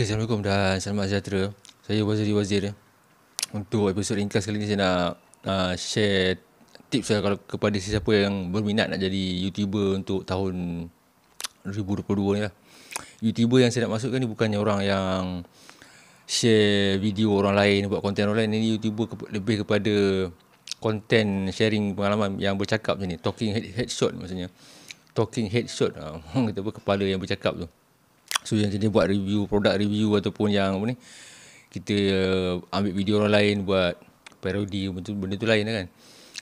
Okay, Assalamualaikum dan selamat sejahtera. Saya Waziri Wazir. Untuk episod ringkas kali ni saya nak share tips saya kalau kepada sesiapa yang berminat nak jadi YouTuber untuk tahun 2022 ni lah. YouTuber yang saya nak masukkan ni bukannya orang yang share video orang lain, buat konten orang lain. Ini YouTuber lebih kepada konten sharing pengalaman yang bercakap macam ni. Talking headshot maksudnya. Talking headshot. Orang kata apa, kepala yang bercakap tu. So yang dia buat review, produk review ataupun yang apa ni, kita ambil video orang lain buat parodi, benda tu lain kan.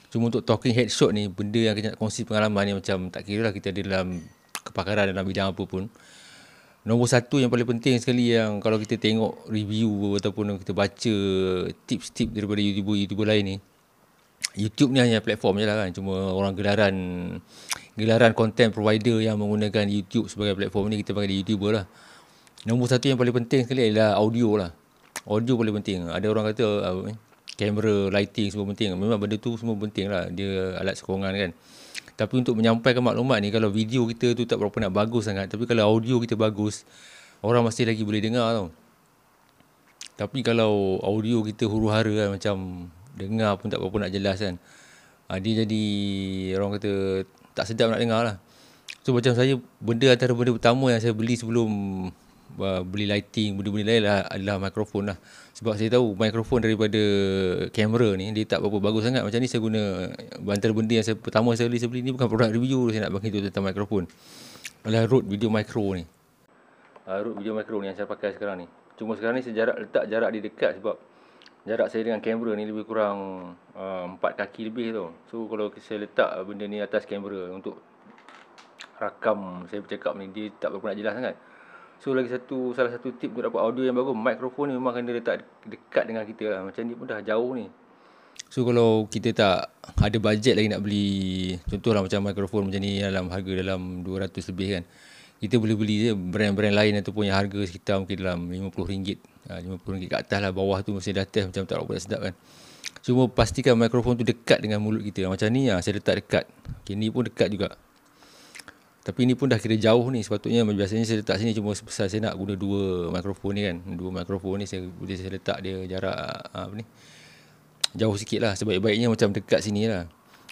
Cuma untuk talking headshot ni, benda yang kita nak kongsi pengalaman ni macam tak kira lah kita ada dalam kepakaran dalam bidang apa pun. Nombor satu yang paling penting sekali yang kalau kita tengok review ataupun kita baca tips-tips daripada YouTuber lain ni, YouTube ni hanya platform je lah kan. Cuma orang gelaran content provider yang menggunakan YouTube sebagai platform ni kita panggil dia YouTuber lah. Nombor satu yang paling penting sekali adalah audio lah. Audio paling penting. Ada orang kata kamera, lighting semua penting. Memang benda tu semua penting lah. Dia alat sokongan kan. Tapi untuk menyampaikan maklumat ni, kalau video kita tu tak berapa nak bagus sangat, tapi kalau audio kita bagus, orang masih lagi boleh dengar tau. Tapi kalau audio kita huru-hara kan, macam dengar pun tak berapa nak jelas kan, dia jadi orang kata tak sedap nak dengar lah. So macam saya, antara benda pertama yang saya beli sebelum beli lighting, benda-benda lain adalah mikrofon lah. Sebab saya tahu mikrofon daripada kamera ni dia tak berapa bagus sangat. Macam ni saya guna, antara benda yang pertama saya beli ni bukan produk review, saya nak bagi tu tentang mikrofon, adalah Rode Video Micro ni. Rode Video Micro ni yang saya pakai sekarang ni. Cuma sekarang ni saya letak jarak dia dekat sebab jarak saya dengan kamera ni lebih kurang 4 kaki lebih tau. So kalau saya letak benda ni atas kamera untuk rakam saya bercakap ni, dia tak berapa nak jelas sangat. So salah satu tip untuk dapat audio yang bagus, mikrofon ni memang kena letak dekat dengan kita lah. Macam ni pun dah jauh ni. So kalau kita tak ada bajet lagi nak beli, contohlah macam mikrofon macam ni dalam harga dalam 200 lebih kan, kita boleh beli je brand-brand lain ataupun yang harga sekitar mungkin dalam RM50. RM50 ke atas lah. Bawah tu mesti dah test macam tak berapa sedap kan. Cuma pastikan mikrofon tu dekat dengan mulut kita. Macam ni saya letak dekat. Okay, ni pun dekat juga. Tapi ni pun dah kira jauh ni. Sepatutnya biasanya saya letak sini, cuma sebesar saya nak guna dua mikrofon ni kan. Dua mikrofon ni saya letak dia jarak jauh sikit lah. Sebaik-baiknya macam dekat sini lah.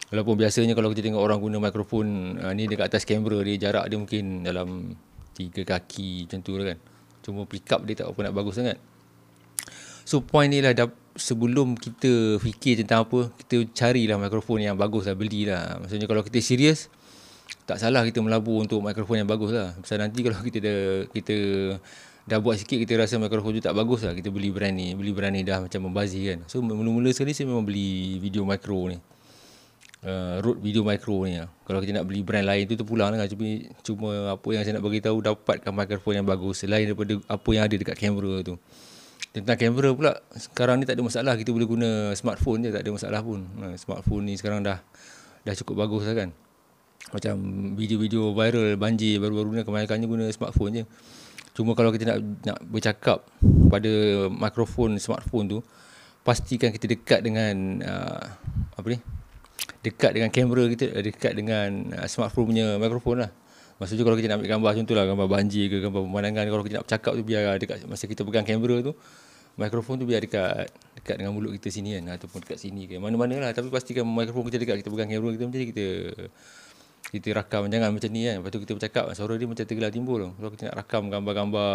Walaupun biasanya kalau kita tengok orang guna mikrofon ni dekat atas kamera, dia jarak dia mungkin dalam 3 kaki macam tu lah kan. Cuma pick up dia tak apa nak bagus sangat. So point ni lah, sebelum kita fikir tentang apa, kita carilah mikrofon yang bagus lah, belilah. Maksudnya kalau kita serius, tak salah kita melabur untuk mikrofon yang bagus lah. Sebab nanti kalau kita dah buat sikit, kita rasa mikrofon tu tak bagus lah, kita beli brand ni dah macam membazir kan. So mula-mula sekali saya memang beli Video Micro ni, Rode Video Micro ni lah. Kalau kita nak beli brand lain tu terpulang lah. Cuma apa yang saya nak bagi tahu, dapatkan mikrofon yang bagus selain daripada apa yang ada dekat kamera tu. Tentang kamera pula, sekarang ni tak ada masalah, kita boleh guna smartphone je, tak ada masalah pun. Smartphone ni sekarang dah cukup bagus lah kan. Macam video-video viral banjir baru-baru ni kebanyakannya guna smartphone je. Cuma kalau kita nak bercakap pada mikrofon smartphone tu, pastikan kita dekat dengan dekat dengan kamera kita, dekat dengan smartphone punya mikrofon lah. Maksudnya kalau kita nak ambil gambar, contohlah gambar banjir ke gambar pemandangan, kalau kita nak bercakap tu biar dekat, masa kita pegang kamera tu, mikrofon tu biar dekat dengan mulut kita sini kan, ataupun dekat sini ke mana-mana lah. Tapi pastikan mikrofon kita dekat, kita pegang kamera kita, macam ni kita rakam. Jangan macam ni kan, lepas tu kita bercakap, suara dia macam tergelar timbul. Kalau kita nak rakam gambar-gambar,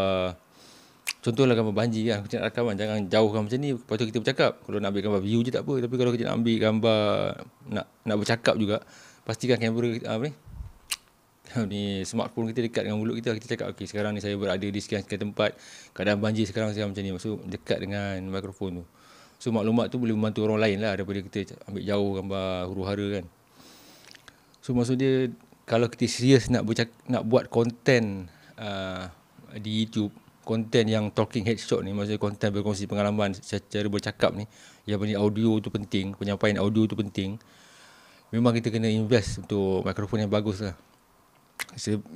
contohlah gambar banjir kan, kita nak rakam kan, jangan jauhkan macam ni, lepas tu kita bercakap. Kalau nak ambil gambar view je tak apa, tapi kalau kita nak ambil gambar, nak bercakap juga, pastikan kamera ni smartphone kita dekat dengan mulut kita. Kita cakap, okey sekarang ni saya berada di sekian-sekian tempat, keadaan banjir sekarang macam ni. Maksud dekat dengan mikrofon tu. So maklumat tu boleh membantu orang lain lah, daripada kita ambil jauh gambar huru-hara kan. So maksud dia, kalau kita serius nak buat konten di YouTube, konten yang talking headshot ni, maksudnya konten berkongsi pengalaman secara bercakap ni, yang penting audio tu penting, penyampaian audio tu penting. Memang kita kena invest untuk mikrofon yang bagus lah.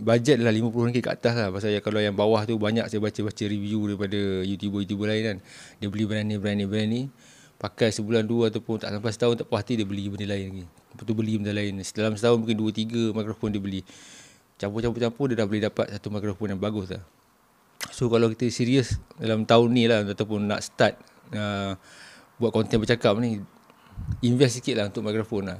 Bajet lah RM50 ke atas lah. Pasal kalau yang bawah tu banyak saya baca review daripada YouTuber lain kan. Dia beli brand ni, pakai sebulan dua ataupun tak sampai setahun, tak puas hati, dia beli benda lain lagi. Lepas tu beli benda lain. Dalam setahun mungkin 2-3 mikrofon dia beli. Campur-campur dia dah boleh dapat satu mikrofon yang bagus lah. So kalau kita serius dalam tahun ni lah ataupun nak start buat konten bercakap ni, invest sikit lah untuk mikrofon lah.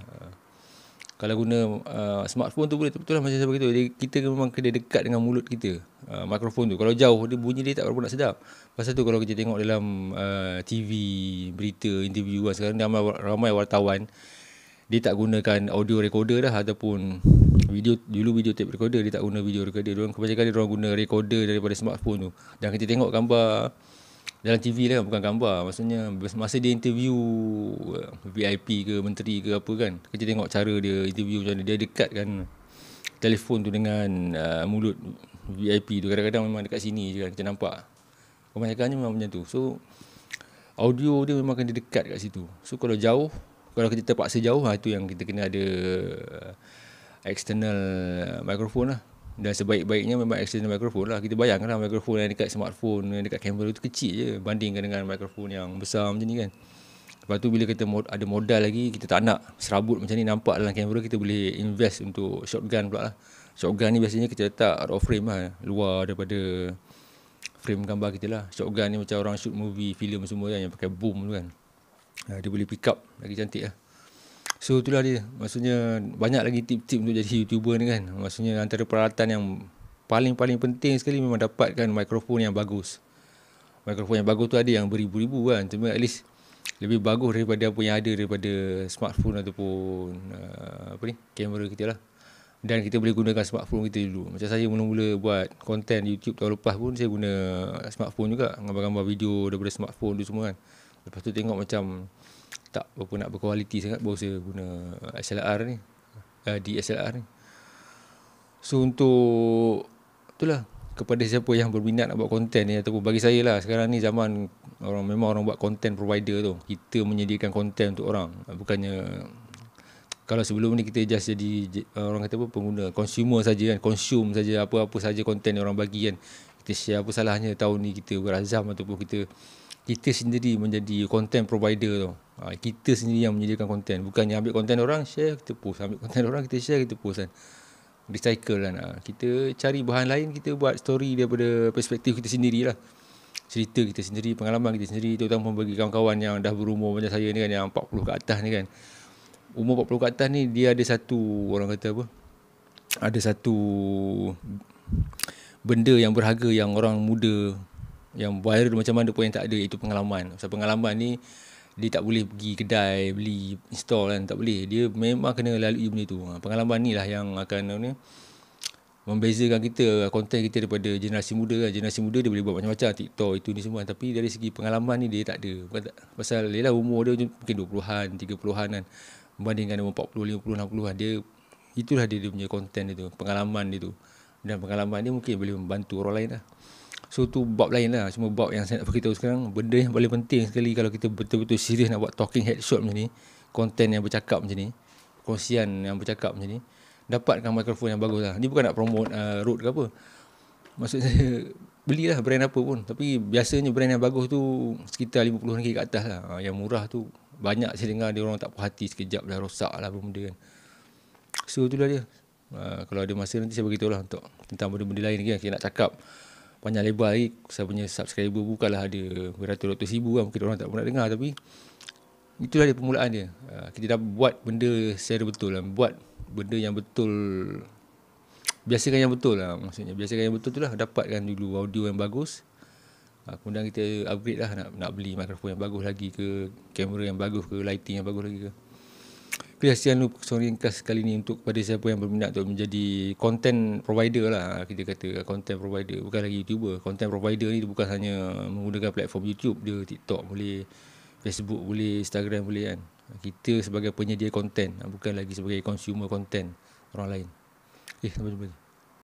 Kalau guna smartphone tu boleh, betul lah macam saya beritahu, kita memang kena dekat dengan mulut kita. Mikrofon tu kalau jauh dia bunyi dia tak berapa nak sedap. Pasal tu kalau kita tengok dalam TV, berita, interview kan, sekarang ramai wartawan dia tak gunakan audio recorder dah ataupun dulu video tape recorder, dia tak guna video recorder. Kebanyakan dia orang guna recorder daripada smartphone tu. Dan kita tengok gambar dalam TV lah, bukan gambar. Maksudnya masa dia interview VIP ke menteri ke apa kan, kita tengok cara dia interview macam mana. Dia dekatkan telefon tu dengan mulut VIP tu. Kadang-kadang memang dekat sini je kan kita nampak. Kebanyakannya memang macam tu. So audio dia memang kena dekat kat situ. So kalau jauh, kalau kita terpaksa jauh, itu yang kita kena ada external microphone lah. Dan sebaik-baiknya memang external microphone lah. Kita bayangkanlah microphone yang dekat smartphone, yang dekat kamera tu kecil je bandingkan dengan microphone yang besar macam ni kan. Lepas tu bila kita ada modal lagi, kita tak nak serabut macam ni nampak dalam kamera, kita boleh invest untuk shotgun pula lah. Shotgun ni biasanya kita letak out of frame lah, luar daripada frame gambar kita lah. Shotgun ni macam orang shoot movie, filem semua kan, yang pakai boom tu kan. Dia boleh pick up lagi cantik lah. So itulah dia. Maksudnya banyak lagi tip-tip untuk jadi YouTuber ni kan. Maksudnya antara peralatan yang paling-paling penting sekali memang dapatkan mikrofon yang bagus. Mikrofon yang bagus tu ada yang beribu-ribu kan. Cuma at least lebih bagus daripada apa yang ada daripada smartphone ataupun kamera kita lah. Dan kita boleh gunakan smartphone kita dulu. Macam saya mula-mula buat konten YouTube tahun lepas pun, saya guna smartphone juga, gambar-gambar video daripada smartphone tu semua kan. Lepas tu tengok macam tak berapa nak berkualiti sangat, baru saya guna SLR ni, DSLR ni. So untuk itulah, kepada siapa yang berminat nak buat konten ni, ataupun bagi saya lah, sekarang ni zaman memang orang buat konten provider tu. Kita menyediakan konten untuk orang. Bukannya kalau sebelum ni kita just jadi orang kata apa, pengguna, consumer saja kan, consume saja apa-apa saja konten yang orang bagi kan. Kita share. Apa salahnya tahun ni kita berazam ataupun kita sendiri menjadi content provider tu. Kita sendiri yang menyediakan konten. Bukannya ambil konten orang, share, kita post. Ambil konten orang, kita share, kita post kan. Recycle kan. Kita cari bahan lain, kita buat story daripada perspektif kita sendiri lah. Cerita kita sendiri, pengalaman kita sendiri. Terutama bagi kawan-kawan yang dah berumur macam saya ni kan, yang 40 ke atas ni kan. Umur 40 ke atas ni, dia ada satu, orang kata apa, ada satu benda yang berharga yang orang muda, yang viral macam mana pun yang tak ada, itu pengalaman. Sebab pengalaman ni dia tak boleh pergi kedai beli install kan, tak boleh. Dia memang kena lalui benda tu. Pengalaman ni lah yang akan membezakan kita, konten kita daripada generasi muda kan. Generasi muda dia boleh buat macam-macam, TikTok itu ni semua, tapi dari segi pengalaman ni dia tak ada. Bukan tak, pasal dia lah umur dia mungkin 20-an, 30-an kan, membandingkan umur 40, 50, 60-an. Itulah dia punya konten itu, pengalaman dia tu. Dan pengalaman dia mungkin boleh membantu orang lain lah. So tu bab lain lah. Cuma bab yang saya nak beritahu sekarang, benda yang paling penting sekali kalau kita betul-betul serius nak buat talking headshot macam ni, konten yang bercakap macam ni, kongsian yang bercakap macam ni, dapatkan mikrofon yang bagus lah. Ni bukan nak promote Rode ke apa. Maksud saya, belilah brand apa pun. Tapi biasanya brand yang bagus tu sekitar RM50 ke atas lah. Yang murah tu banyak saya dengar dia orang tak puas hati, sekejap dah rosak lah benda kan. So itulah dia. Kalau ada masa nanti saya beritahu lah untuk tentang benda-benda lain lagi kan. Saya nak cakap panjang lebar lagi. Saya punya subscriber bukanlah ada beratus-ratus ribu kan. Mungkin orang tak pernah dengar, tapi itulah dia permulaan dia. Kita dah buat benda secara betul lah. Buat benda yang betul, biasakan yang betul lah. Maksudnya biasakan yang betul tu lah. Dapatkan dulu audio yang bagus, kemudian kita upgrade lah, nak beli mikrofon yang bagus lagi ke, kamera yang bagus ke, lighting yang bagus lagi ke. Sekian dulu sorry ringkas kali ni untuk kepada siapa yang berminat untuk menjadi content provider lah. Kita kata content provider, bukan lagi YouTuber. Content provider ni bukan hanya menggunakan platform YouTube, dia TikTok boleh, Facebook boleh, Instagram boleh kan. Kita sebagai penyedia konten, bukan lagi sebagai consumer konten orang lain. Sampai jumpa.